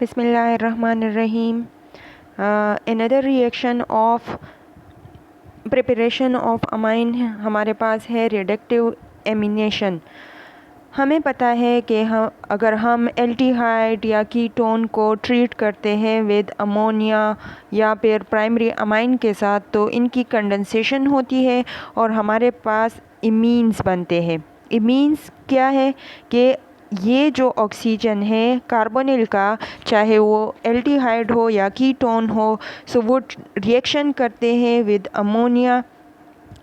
बिस्मिल्लाहिर्रहमानिर्रहीम। Another reaction of preparation of amine हमारे पास है रिडक्टिव एमिनेशन। हमें पता है कि अगर हम एल्डिहाइड या कीटोन को ट्रीट करते हैं विद अमोनिया या फिर प्राइमरी अमाइन के साथ तो इनकी कंडेंसेशन होती है और हमारे पास इमीन्स बनते हैं। इमीन्स क्या है कि ये जो ऑक्सीजन है कार्बोनिल का, चाहे वो एल्डिहाइड हो या कीटोन हो, सो वो रिएक्शन करते हैं विद अमोनिया,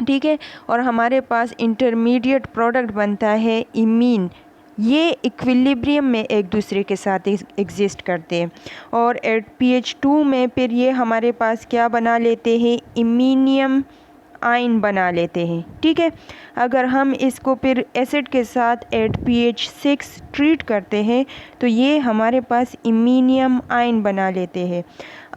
ठीक है, और हमारे पास इंटरमीडिएट प्रोडक्ट बनता है इमीन। ये इक्विलिब्रियम में एक दूसरे के साथ एग्जिस्ट करते हैं और एट pH 2 में फिर ये हमारे पास क्या बना लेते हैं, इमीनियम आयन बना लेते हैं, ठीक है। अगर हम इसको फिर एसिड के साथ एट pH 6 ट्रीट करते हैं तो ये हमारे पास इमीनियम आयन बना लेते हैं।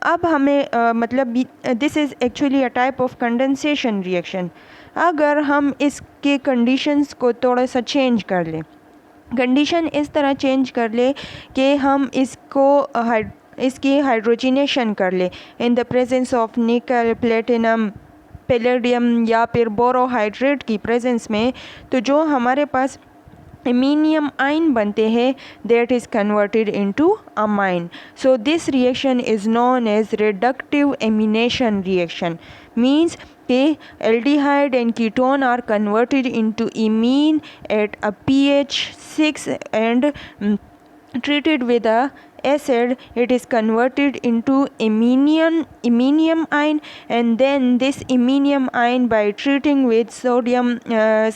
अब हमें मतलब this is actually a type of condensation reaction. अगर हम इसके कंडीशंस को थोड़ा सा चेंज कर लें, कंडीशन इस तरह चेंज कर ले कि हम इसकी हाइड्रोजिनेशन कर ले इन द प्रेजेंस ऑफ निकल, प्लेटिनम, पैलेडियम या फिर बोरोहाइड्रेट की प्रेजेंस में, तो जो हमारे पास इमीनियम आयन बनते हैं that is converted into amine. So this reaction is known as reductive amination reaction. Means कि aldehyde and ketone are converted into imine at a pH 6 and treated with a acid, it is converted into iminium ion, and then this iminium ion by treating with sodium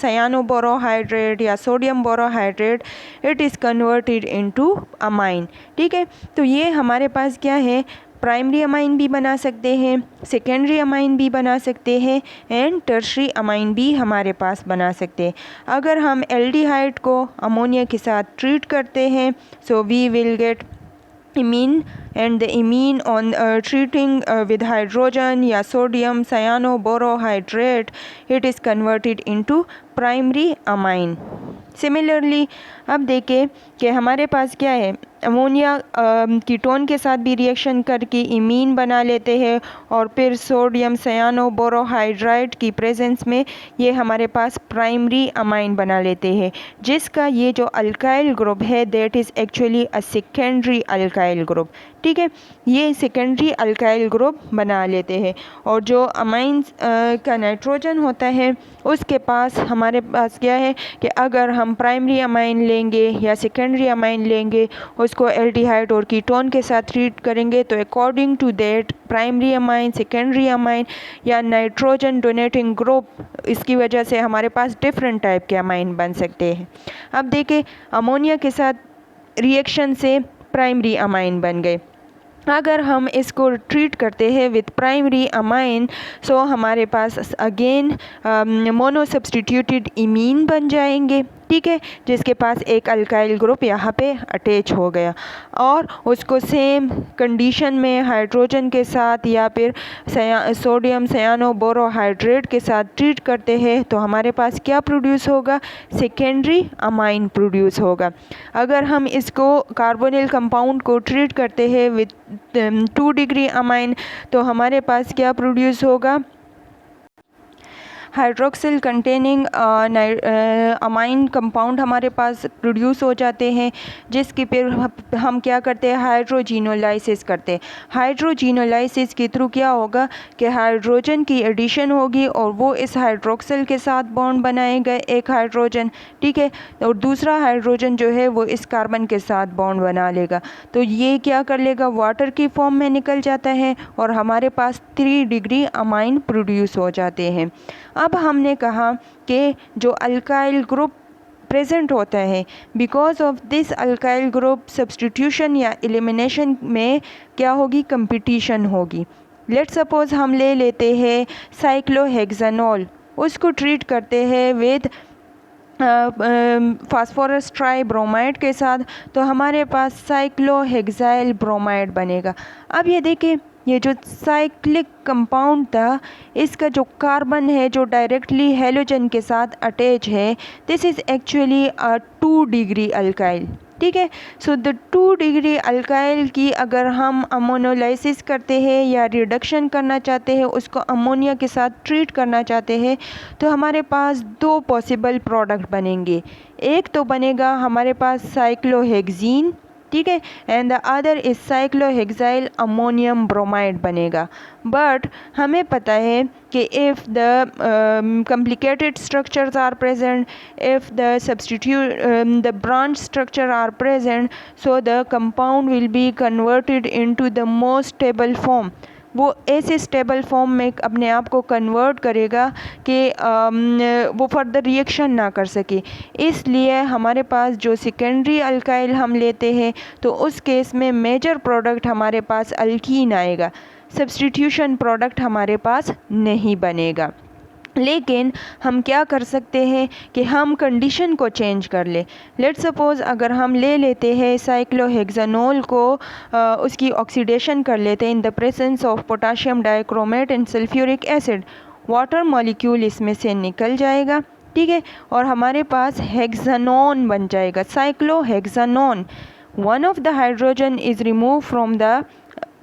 cyanoborohydrate या sodium borohydrate, it is converted into amine, ठीक है। तो ये हमारे पास क्या है, primary amine भी बना सकते हैं, सेकेंडरी अमाइन भी बना सकते हैं एंड टर्शरी अमाइन भी हमारे पास बना सकते हैं। अगर हम एल्डिहाइड को अमोनिया के साथ ट्रीट करते हैं so we will get imine, and the imine on treating with hydrogen या sodium cyanoborohydrate, it is converted into primary amine. Similarly अब देखें कि हमारे पास क्या है, अमोनिया कीटोन के साथ भी रिएक्शन करके इमीन बना लेते हैं और फिर सोडियम सयानोबोरोहाइड्राइड की प्रेजेंस में ये हमारे पास प्राइमरी अमाइन बना लेते हैं, जिसका ये जो अल्काइल ग्रुप है that is actually a secondary alkyl group, ठीक है। ये सेकेंडरी अल्काइल ग्रुप बना लेते हैं और जो अमाइंस का नाइट्रोजन होता है उसके पास हमारे पास क्या है कि अगर हम प्राइमरी अमाइन लेंगे या सेकेंडरी अमाइन लेंगे, उसको एल्डिहाइड और कीटोन के साथ ट्रीट करेंगे तो according to that primary amine, secondary amine या नाइट्रोजन डोनेटिंग ग्रुप, इसकी वजह से हमारे पास डिफरेंट टाइप के अमाइन बन सकते हैं। अब देखिए अमोनिया के साथ रिएक्शन से प्राइमरी अमाइन बन गए। अगर हम इसको ट्रीट करते हैं विथ प्राइमरी अमाइन सो हमारे पास अगेन मोनो सब्सटीट्यूटेड इमीन बन जाएंगे, ठीक है, जिसके पास एक अल्काइल ग्रुप यहाँ पे अटैच हो गया और उसको सेम कंडीशन में हाइड्रोजन के साथ या फिर सोडियम सयानोबोरोहाइड्रेट के साथ ट्रीट करते हैं तो हमारे पास क्या प्रोड्यूस होगा, सेकेंडरी अमाइन प्रोड्यूस होगा। अगर हम इसको कार्बोनिल कंपाउंड को ट्रीट करते हैं विथ 2 डिग्री अमाइन तो हमारे पास क्या प्रोड्यूस होगा, हाइड्रोक्सिल कंटेनिंग अमाइन कंपाउंड हमारे पास प्रोड्यूस हो जाते हैं, जिसकी फिर हम क्या करते हैं, हाइड्रोजिनोलाइसिस करते हैं। हाइड्रोजिनोलाइसिस के थ्रू क्या होगा कि हाइड्रोजन की एडिशन होगी और वो इस हाइड्रोक्सिल के साथ बॉन्ड बनाएगा एक हाइड्रोजन, ठीक है, और दूसरा हाइड्रोजन जो है वो इस कार्बन के साथ बॉन्ड बना लेगा, तो ये क्या कर लेगा, वाटर की फॉर्म में निकल जाता है और हमारे पास 3 डिग्री अमाइन प्रोड्यूस हो जाते हैं। अब हमने कहा कि जो अल्काइल ग्रुप प्रेजेंट होता है, because of this alkyl group substitution या एलिमिनेशन में क्या होगी, कंपटीशन होगी। लेट्स सपोज हम ले लेते हैं साइक्लोहेक्सानॉल, उसको ट्रीट करते हैं विद फास्फोरस ट्राइब्रोमाइड के साथ तो हमारे पास साइक्लोहेक्साइल ब्रोमाइड बनेगा। अब ये देखिए ये जो साइक्लिक कंपाउंड था इसका जो कार्बन है जो डायरेक्टली हेलोजन के साथ अटैच है, this is actually 2 degree alkyl, ठीक है। सो द 2 डिग्री अल्काइल की अगर हम अमोनोलाइसिस करते हैं या रिडक्शन करना चाहते हैं, उसको अमोनिया के साथ ट्रीट करना चाहते हैं, तो हमारे पास 2 पॉसिबल प्रोडक्ट बनेंगे। एक तो बनेगा हमारे पास साइक्लोहेक्सीन, ठीक है, and the other is cyclohexyl ammonium bromide बनेगा। बट हमें पता है कि if the complicated structures are present, if the the branch structure are present, so the compound will be converted into the most stable form। वो ऐसे stable form में अपने आप को कन्वर्ट करेगा कि वो फर्दर रिएक्शन ना कर सके। इसलिए हमारे पास जो सेकेंडरी अल्काइल हम लेते हैं, तो उस केस में मेजर प्रोडक्ट हमारे पास अल्कीन आएगा, सब्स्टिट्यूशन प्रोडक्ट हमारे पास नहीं बनेगा। लेकिन हम क्या कर सकते हैं कि हम कंडीशन को चेंज कर ले। लेट सपोज़ अगर हम ले लेते हैं साइक्लोहेक्सानोल को, उसकी ऑक्सीडेशन कर लेते हैं in the presence of potassium dichromate and sulphuric acid, water molecule इसमें से निकल जाएगा, ठीक है, और हमारे पास हेक्सानोन बन जाएगा, cyclohexanone. One of the hydrogen is remove from the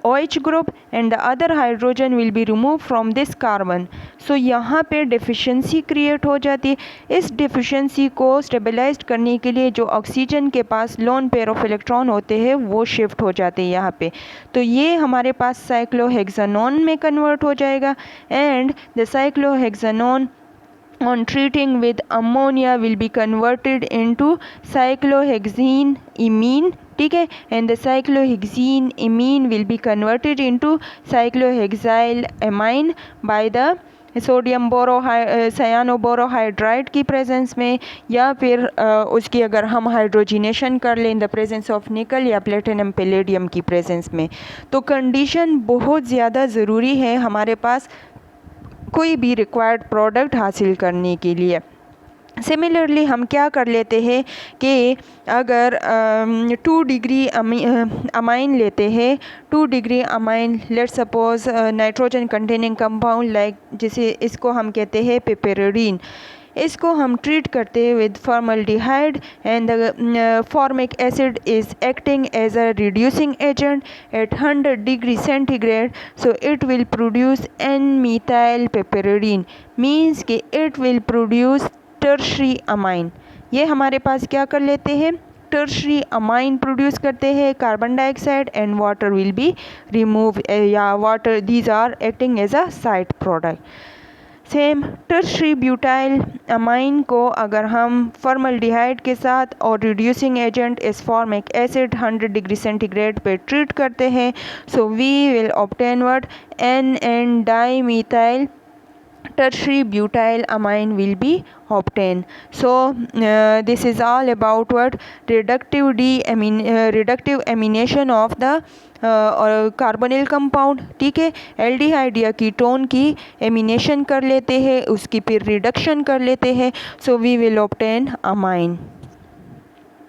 OH group and the other hydrogen will be removed from this carbon। सो यहाँ पे डिफिशेंसी क्रिएट हो जाती है। इस डिफिशेंसी को स्टेबलाइज करने के लिए जो ऑक्सीजन के पास लोन पेयर ऑफ इलेक्ट्रॉन होते हैं वो शिफ्ट हो जाते हैं यहाँ पे, तो ये हमारे पास साइक्लोहेक्सानोन में कन्वर्ट हो जाएगा। And the cyclohexanone on treating with ammonia will be converted into cyclohexene imine, ठीक है, and the cyclohexene imine will be converted into cyclohexyl amine by the sodium cyanoborohydride की प्रेजेंस में, या फिर उसकी अगर हम हाइड्रोजिनेशन कर लें इन द प्रेजेंस ऑफ निकल या प्लेटिनम पैलेडियम की प्रेजेंस में। तो कंडीशन बहुत ज़्यादा ज़रूरी है हमारे पास कोई भी रिक्वायर्ड प्रोडक्ट हासिल करने के लिए। सिमिलरली हम क्या कर लेते हैं कि अगर 2 डिग्री अमाइन लेते हैं, 2 degree amine, let suppose nitrogen containing compound like, जिसे इसको हम कहते हैं पिपेरिडीन, इसको हम ट्रीट करते हैं with formaldehyde and the formic acid is acting as a reducing agent at 100 degree centigrade, so it will produce N methyl piperidine, means कि it will produce tertiary amine. ये हमारे पास क्या कर लेते हैं, टर्शरी अमाइन प्रोड्यूस करते हैं, carbon dioxide and water will be remove, या water, these are acting as a side product. Same tertiary butyl amine को अगर हम फॉर्मल्डिहाइड के साथ और रिड्यूसिंग एजेंट इस फॉर्मिक एसिड 100 डिग्री सेंटीग्रेड पे ट्रीट करते हैं, so we will obtain what, N di methyl tertiary butyl amine will be obtained। So this is all about what reductive amination of the carbonyl compound, ठीक है। Aldehyde या ketone की ammunition कर लेते हैं, उसकी फिर रिडक्शन कर लेते हैं, so we will obtain amine.